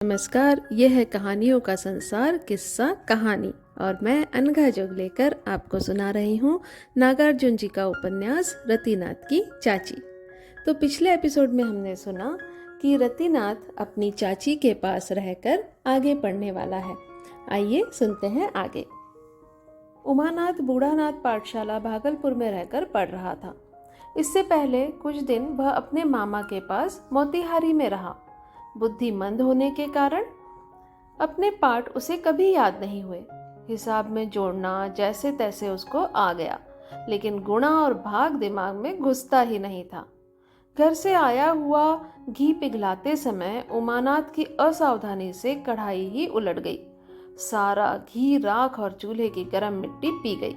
नमस्कार, यह है कहानियों का संसार किस्सा कहानी और मैं अनघा जोग लेकर आपको सुना रही हूँ नागार्जुन जी का उपन्यास रतिनाथ की चाची। तो पिछले एपिसोड में हमने सुना कि रतिनाथ अपनी चाची के पास रहकर आगे पढ़ने वाला है। आइए सुनते हैं आगे। उमानाथ बूढ़ानाथ पाठशाला भागलपुर में रहकर पढ़ रहा था। इससे पहले कुछ दिन वह अपने मामा के पास मोतीहारी में रहा। बुद्धिमंद होने के कारण अपने पाठ उसे कभी याद नहीं हुए। हिसाब में जोड़ना जैसे तैसे उसको आ गया, लेकिन गुणा और भाग दिमाग में घुसता ही नहीं था। घर से आया हुआ घी पिघलाते समय उमानाथ की असावधानी से कढ़ाई ही उलट गई। सारा घी, राख और चूल्हे की गर्म मिट्टी पी गई।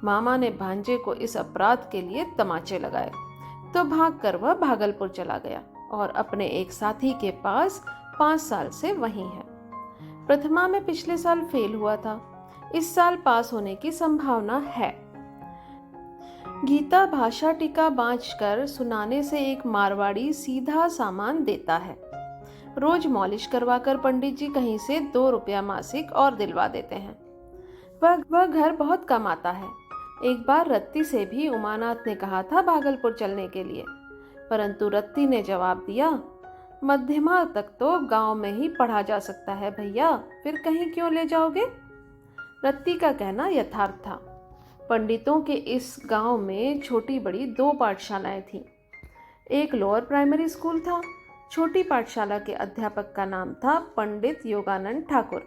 मामा ने भांजे को इस अपराध के लिए तमाचे लगाए, तो भागकर वह भागलपुर चला गया और अपने एक साथी के पास 5 साल से वहीं है। प्रथमा में पिछले साल फेल हुआ था, इस साल पास होने की संभावना है। गीता भाषा टीका बाँचकर सुनाने से एक मारवाड़ी सीधा सामान देता है। रोज मॉलिश करवाकर पंडित जी कहीं से 2 रुपया मासिक और दिलवा देते हैं। वह घर बहुत कम आता है। एक बार रत्ती से भी उमानाथ ने कहा था भागलपुर चलने के लिए, परंतु रत्ती ने जवाब दिया, मध्यमा तक तो गांव में ही पढ़ा जा सकता है भैया, फिर कहीं क्यों ले जाओगे। रत्ती का कहना यथार्थ था। पंडितों के इस गांव में छोटी बड़ी 2 पाठशालाएं थीं। एक लोअर प्राइमरी स्कूल था। छोटी पाठशाला के अध्यापक का नाम था पंडित योगानंद ठाकुर,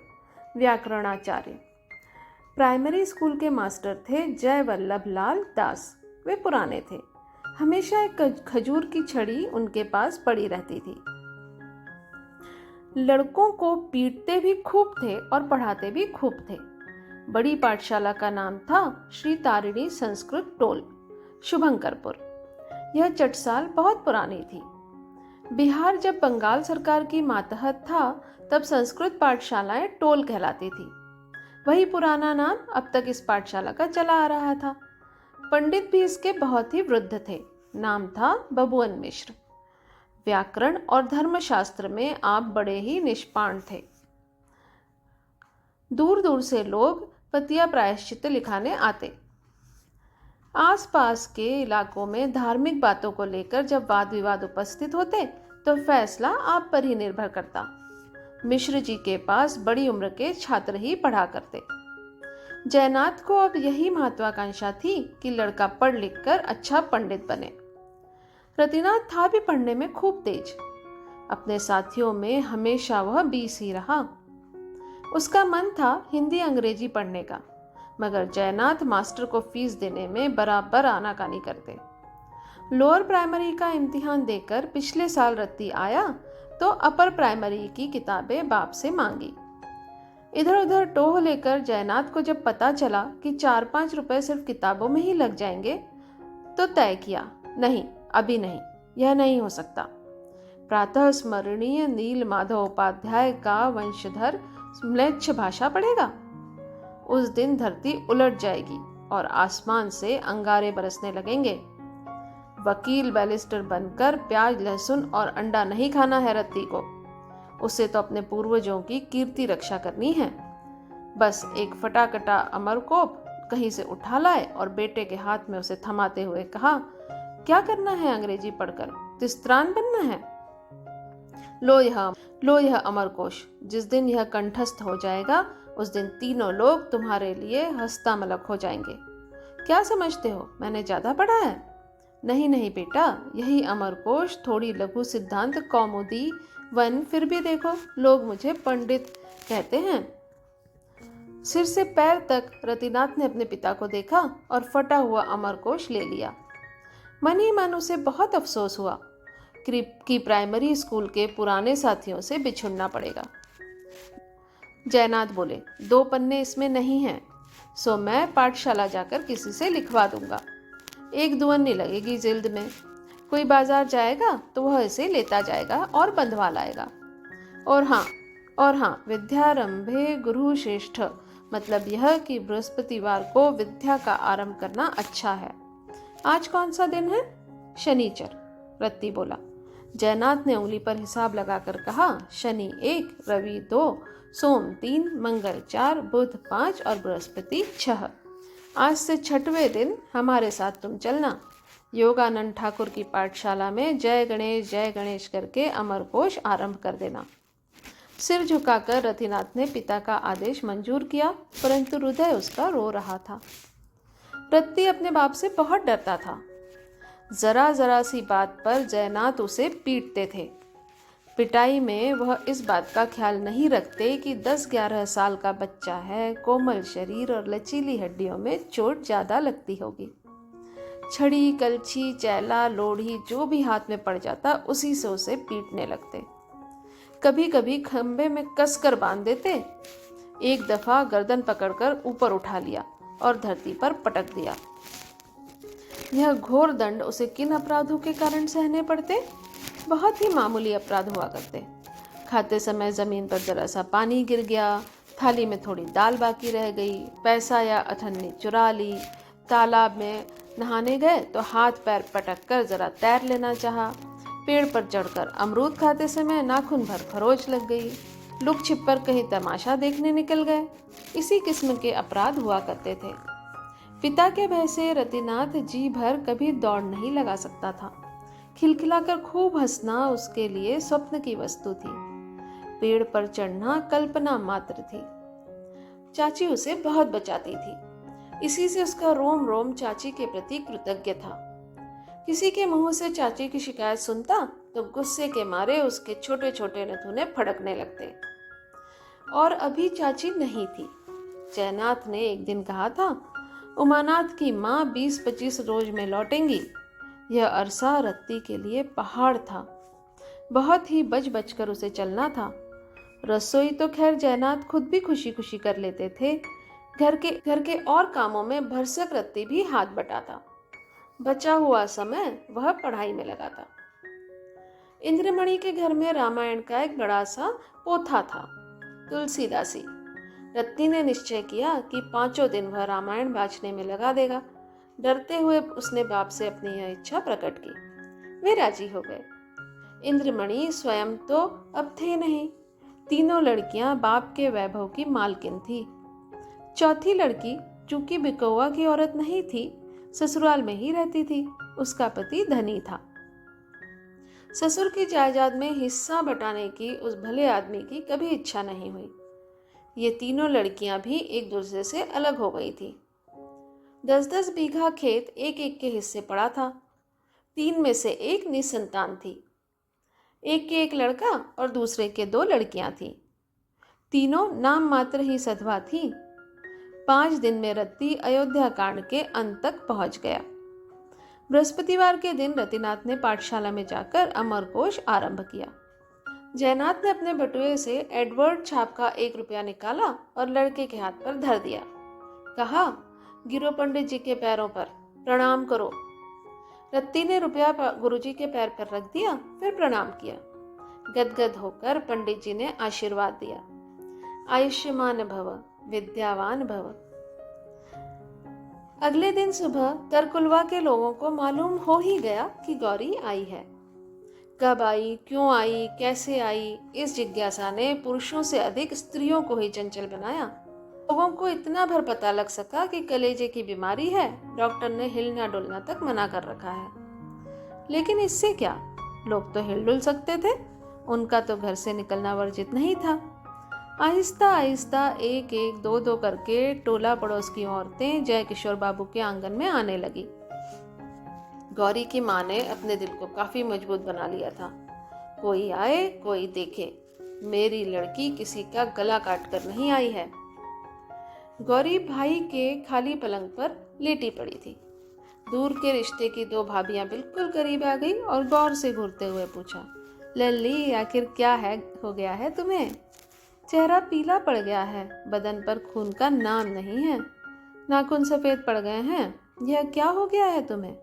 व्याकरणाचार्य। प्राइमरी स्कूल के मास्टर थे जय वल्लभ लाल दास। वे पुराने थे। हमेशा एक खजूर की छड़ी उनके पास पड़ी रहती थी। लड़कों को पीटते भी खूब थे और पढ़ाते भी खूब थे। बड़ी पाठशाला का नाम था श्री तारिणी संस्कृत टोल, शुभंकरपुर। यह चटसाल बहुत पुरानी थी। बिहार जब बंगाल सरकार की मातहत था, तब संस्कृत पाठशालाएं टोल कहलाती थी। वही पुराना नाम अब तक इस पाठशाला का चला आ रहा था। पंडित भी इसके बहुत ही वृद्ध थे। नाम था बबुअन मिश्र। व्याकरण और धर्मशास्त्र में आप बड़े ही निष्पाण थे। दूर दूर से लोग पतिया प्रायश्चित लिखाने आते। आसपास के इलाकों में धार्मिक बातों को लेकर जब वाद विवाद उपस्थित होते, तो फैसला आप पर ही निर्भर करता। मिश्र जी के पास बड़ी उम्र के छात्र ही पढ़ा करते। जयनाथ को अब यही महत्वाकांक्षा थी कि लड़का पढ़ लिख कर अच्छा पंडित बने। रतिनाथ था भी पढ़ने में खूब तेज। अपने साथियों में हमेशा वह 20 ही रहा। उसका मन था हिंदी अंग्रेजी पढ़ने का, मगर जयनाथ मास्टर को फीस देने में बराबर आनाकानी करते। लोअर प्राइमरी का इम्तिहान देकर पिछले साल रत्ती आया तो अपर प्राइमरी की किताबें बाप से मांगी। इधर उधर टोह लेकर जयनाथ को जब पता चला कि 4-5 रुपए सिर्फ किताबों में ही लग जाएंगे, तो तय किया, नहीं, अभी नहीं, यह नहीं हो सकता। प्रातः स्मरणीय नील माधव उपाध्याय का वंशधर म्लेच्छ भाषा पढ़ेगा। उस दिन धरती उलट जाएगी और आसमान से अंगारे बरसने लगेंगे। वकील बैरिस्टर बनकर प्याज, लहसुन और अंडा नहीं खाना है रत्ती को। उसे तो अपने पूर्वजों की कीर्ति रक्षा करनी है। बस एक फटाकटा अमरकोप कहीं से उठा लाए और बेटे के हाथ में उसे थमाते हुए कहा, क्या करना है अंग्रेजी पढ़कर, तिस्त्रान बनना है। लो यह अमरकोश। जिस दिन यह कंठस्थ हो जाएगा, उस दिन तीनों लोग तुम्हारे लिए हस्तामलक हो जाएंगे। क्या समझते हो, मैंने ज्यादा पढ़ा है? नहीं नहीं बेटा, यही अमरकोश, थोड़ी लघु सिद्धांत कौमुदी, वन, फिर भी देखो लोग मुझे पंडित कहते हैं। सिर से पैर तक रतिनाथ ने अपने पिता को देखा और फटा हुआ अमरकोश ले लिया। मन ही मन उसे बहुत अफसोस हुआ कि प्राइमरी स्कूल के पुराने साथियों से बिछुड़ना पड़ेगा। जयनाथ बोले, 2 पन्ने इसमें नहीं हैं, सो मैं पाठशाला जाकर किसी से लिखवा दूंगा। 1 दुअन्नी लगेगी जिल्द में। कोई बाजार जाएगा तो वह इसे लेता जाएगा और बंधवा लाएगा। और हाँ, विद्यारंभे गुरु श्रेष्ठ, मतलब यह कि बृहस्पतिवार को विद्या का आरंभ करना अच्छा है। आज कौन सा दिन है? शनिचर, रत्ती बोला। जयनाथ ने उंगली पर हिसाब लगाकर कहा, शनि 1, रवि 2, सोम 3, मंगल 4, बुध 5 और बृहस्पति 6। आज से 6वें दिन हमारे साथ तुम चलना। योगानंद ठाकुर की पाठशाला में जय गणेश करके अमरकोश आरंभ कर देना। सिर झुकाकर रतिनाथ ने पिता का आदेश मंजूर किया, परंतु हृदय उसका रो रहा था। रत्ती अपने बाप से बहुत डरता था। जरा जरा सी बात पर जयनाथ उसे पीटते थे। पिटाई में वह इस बात का ख्याल नहीं रखते कि 10-11 साल का बच्चा है, कोमल शरीर और लचीली हड्डियों में चोट ज्यादा लगती होगी। छड़ी, कलछी, चैला, लोढ़ी जो भी हाथ में पड़ जाता उसी से उसे पीटने लगते। कभी कभी खंबे में कसकर बांध देते। एक दफा गर्दन पकड़कर ऊपर उठा लिया और धरती पर पटक दिया। यह घोर दंड उसे किन अपराधों के कारण सहने पड़ते? बहुत ही मामूली अपराध हुआ करते। खाते समय जमीन पर जरा सा पानी गिर गया, थाली में थोड़ी दाल बाकी रह गई, पैसा या अठन्नी चुरा ली, तालाब में नहाने गए तो हाथ पैर पटक कर जरा तैर लेना चाहा, पेड़ पर चढ़कर अमरूद खाते समय नाखून भर खरोच लग गई, लुक छिप कर कहीं तमाशा देखने निकल गए। इसी किस्म के अपराध हुआ करते थे। पिता के भय से रतिनाथ जी भर कभी दौड़ नहीं लगा सकता था। खिलखिलाकर खूब हंसना उसके लिए स्वप्न की वस्तु थी। पेड़ पर चढ़ना कल्पना मात्र थी। चाची उसे बहुत बचाती थी। इसी से उसका रोम रोम चाची के प्रति कृतज्ञ था। किसी के मुंह से चाची की शिकायत सुनता तो गुस्से के मारे उसके छोटे छोटे नथुने फड़कने लगते। और अभी चाची नहीं थी। जयनाथ ने एक दिन कहा था, उमानाथ की माँ 20-25 रोज में लौटेंगी। यह अरसा रत्ती के लिए पहाड़ था। बहुत ही बच बच कर उसे चलना था। रसोई तो खैर जयनाथ खुद भी खुशी खुशी कर लेते थे। घर के और कामों में भरसक रत्ती भी हाथ बटाता। बचा हुआ समय वह पढ़ाई में लगाता। इंद्रमणि के घर में रामायण का एक बड़ा सा पोथा था, तुलसीदासी। रत्ती ने निश्चय किया कि 5 दिन वह रामायण बाँचने में लगा देगा। डरते हुए उसने बाप से अपनी यह इच्छा प्रकट की। वे राजी हो गए। इंद्रमणि स्वयं तो अब थे नहीं। तीनों लड़कियां बाप के वैभव की मालकिन थी। चौथी लड़की, चूंकि बिकौआ की औरत नहीं थी, ससुराल में ही रहती थी। उसका पति धनी था। ससुर की जायदाद में हिस्सा बटाने की उस भले आदमी की कभी इच्छा नहीं हुई। ये तीनों लड़कियां भी एक दूसरे से अलग हो गई थी। 10-10 बीघा खेत एक एक के हिस्से पड़ा था। 3 में से एक निसंतान थी। एक के एक लड़का और दूसरे के 2 लड़कियां थीं। तीनों नाम मात्र ही सधवा थीं। 5 दिन में रत्ती अयोध्या कांड के अंत तक पहुंच गया। बृहस्पतिवार के दिन रतिनाथ ने पाठशाला में जाकर अमरकोश आरंभ किया। जयनाथ ने अपने बटुए से एडवर्ड छाप का 1 रुपया निकाला और लड़के के हाथ पर धर दिया। कहा, गिरो पंडित जी के पैरों पर, प्रणाम करो। रत्ती ने रुपया गुरुजी के पैर पर रख दिया, फिर प्रणाम किया। गदगद होकर पंडित जी ने आशीर्वाद दिया। आयुष्मान भव, विद्यावान भव। अगले दिन सुबह तरकुलवा के लोगों को मालूम हो ही गया कि गौरी आई है। कब आई, क्यों आई, कैसे आई, इस जिज्ञासा ने पुरुषों से अधिक स्त्रियों को ही चंचल बनाया। लोगों को इतना भर पता लग सका कि कलेजे की बीमारी है। डॉक्टर ने हिलना डुलना तक मना कर रखा है। लेकिन इससे क्या, लोग तो हिल डुल सकते थे। उनका तो घर से निकलना वर्जित नहीं था। आहिस्ता आहिस्ता 1-1, 2-2 करके टोला पड़ोस की औरतें जय किशोर बाबू के आंगन में आने लगी। गौरी की माँ ने अपने दिल को काफी मजबूत बना लिया था। कोई आए कोई देखे, मेरी लड़की किसी का गला काट कर नहीं आई है। गौरी भाई के खाली पलंग पर लेटी पड़ी थी। दूर के रिश्ते की 2 भाभियां बिल्कुल करीब आ गई और गौर से घूरते हुए पूछा, लल्ली आखिर क्या है, हो गया है तुम्हें? चेहरा पीला पड़ गया है, बदन पर खून का नाम नहीं है, नाखून सफेद पड़ गए हैं। यह क्या हो गया है तुम्हें?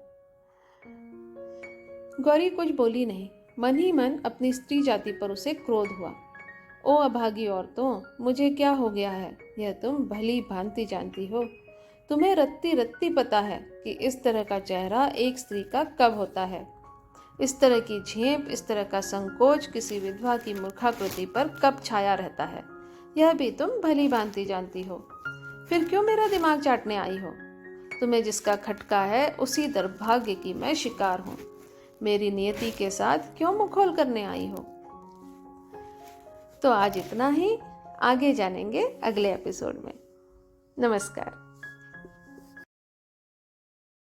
गौरी कुछ बोली नहीं। मन ही मन अपनी स्त्री जाति पर उसे क्रोध हुआ। ओ अभागी औरतों, मुझे क्या हो गया है, यह तुम भली भांति जानती हो। तुम्हें रत्ती रत्ती पता है कि इस तरह का चेहरा एक स्त्री का कब होता है। इस तरह की झेप, इस तरह का संकोच किसी विधवा की मूर्खाकृति पर कब छाया रहता है, यह भी तुम भली भांति जानती हो। फिर क्यों मेरा दिमाग चाटने आई हो? तुम्हें जिसका खटका है उसी दुर्भाग्य की मैं शिकार हूँ। मेरी नियति के साथ क्यों मुखौल करने आई हो? तो आज इतना ही, आगे जानेंगे अगले एपिसोड में। नमस्कार।